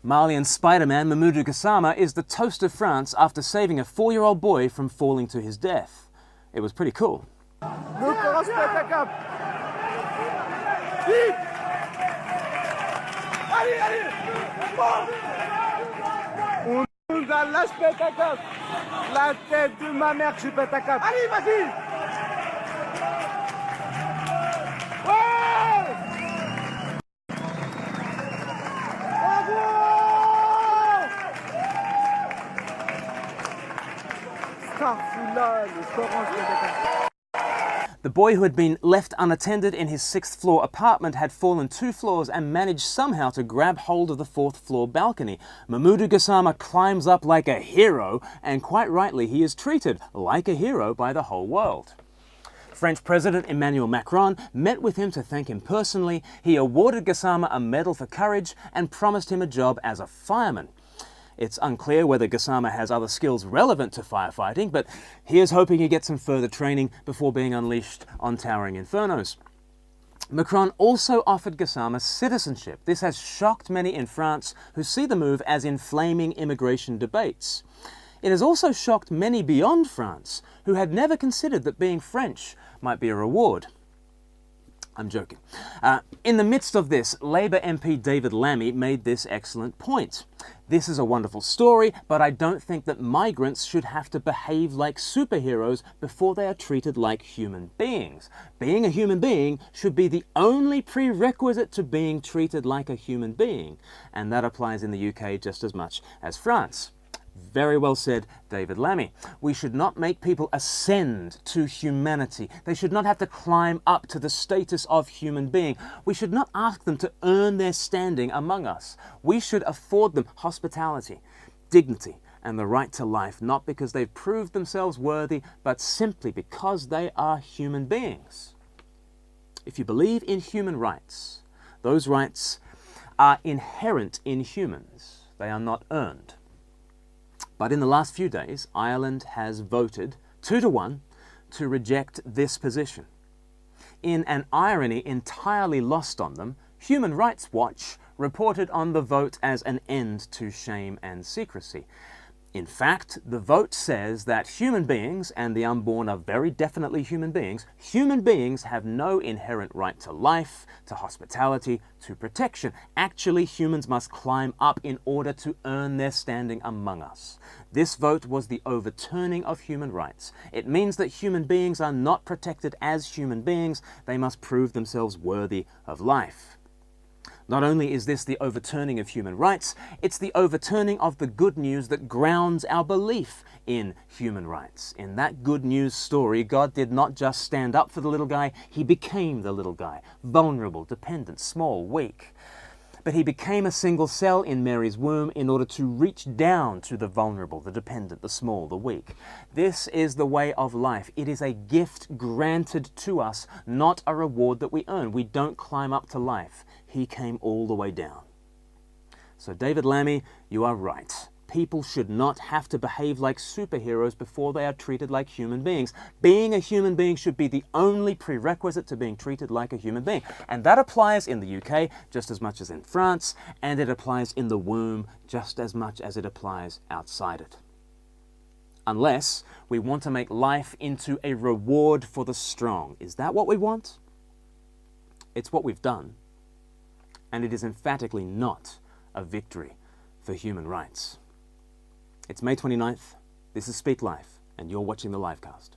Malian Spiderman Mamadou Gassama is the toast of France after saving a 4-year-old boy from falling to his death. It was pretty cool. La tête de ma mère, je pète à cap. Allez, vas-y! The boy who had been left unattended in his 6th-floor apartment had fallen 2 floors and managed somehow to grab hold of the 4th-floor balcony. Mamadou Gassama climbs up like a hero, and quite rightly he is treated like a hero by the whole world. French President Emmanuel Macron met with him to thank him personally. He awarded Gassama a medal for courage and promised him a job as a fireman. It's unclear whether Gassama has other skills relevant to firefighting, but here's hoping he gets some further training before being unleashed on towering infernos. Macron also offered Gassama citizenship. This has shocked many in France who see the move as inflaming immigration debates. It has also shocked many beyond France who had never considered that being French might be a reward. I'm joking. In the midst of this, Labour MP David Lammy made this excellent point. This is a wonderful story, but I don't think that migrants should have to behave like superheroes before they are treated like human beings. Being a human being should be the only prerequisite to being treated like a human being, and that applies in the UK just as much as France. Very well said, David Lammy. We should not make people ascend to humanity. They should not have to climb up to the status of human being. We should not ask them to earn their standing among us. We should afford them hospitality, dignity, and the right to life, not because they've proved themselves worthy, but simply because they are human beings. If you believe in human rights, those rights are inherent in humans. They are not earned. But in the last few days, Ireland has voted 2-1 to reject this position. In an irony entirely lost on them, Human Rights Watch reported on the vote as an end to shame and secrecy. In fact, the vote says that human beings, and the unborn are very definitely human beings have no inherent right to life, to hospitality, to protection. Actually, humans must climb up in order to earn their standing among us. This vote was the overturning of human rights. It means that human beings are not protected as human beings, they must prove themselves worthy of life. Not only is this the overturning of human rights, it's the overturning of the good news that grounds our belief in human rights. In that good news story, God did not just stand up for the little guy, he became the little guy, vulnerable, dependent, small, weak. But he became a single cell in Mary's womb in order to reach down to the vulnerable, the dependent, the small, the weak. This is the way of life. It is a gift granted to us, not a reward that we earn. We don't climb up to life. He came all the way down. So David Lammy, you are right. People should not have to behave like superheroes before they are treated like human beings. Being a human being should be the only prerequisite to being treated like a human being. And that applies in the UK just as much as in France, and it applies in the womb just as much as it applies outside it. Unless we want to make life into a reward for the strong. Is that what we want? It's what we've done. And it is emphatically not a victory for human rights. It's May 29th, this is Speak Life, and you're watching the livecast.